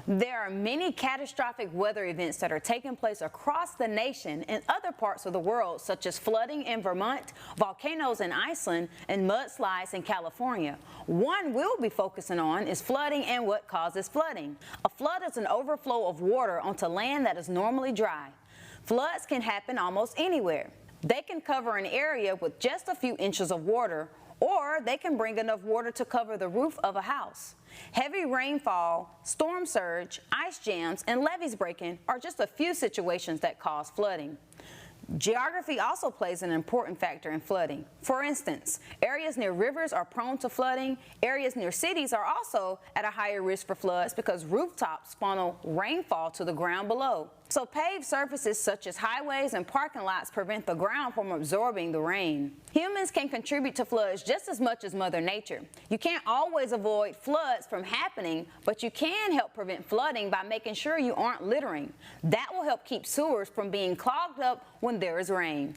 There are many catastrophic weather events that are taking place across the nation and other parts of the world, such as flooding in Vermont, volcanoes in Iceland, and mudslides in California. One we'll be focusing on is flooding and what causes flooding. A flood is an overflow of water onto land that is normally dry. Floods can happen almost anywhere. They can cover an area with just a few inches of water, or they can bring enough water to cover the roof of a house. Heavy rainfall, storm surge, ice jams, and levees breaking are just a few situations that cause flooding. Geography also plays an important factor in flooding. For instance, areas near rivers are prone to flooding. Areas near cities are also at a higher risk for floods because rooftops funnel rainfall to the ground below. So paved surfaces such as highways and parking lots prevent the ground from absorbing the rain. Humans can contribute to floods just as much as Mother Nature. You can't always avoid floods from happening, but you can help prevent flooding by making sure you aren't littering. That will help keep sewers from being clogged up when there is rain.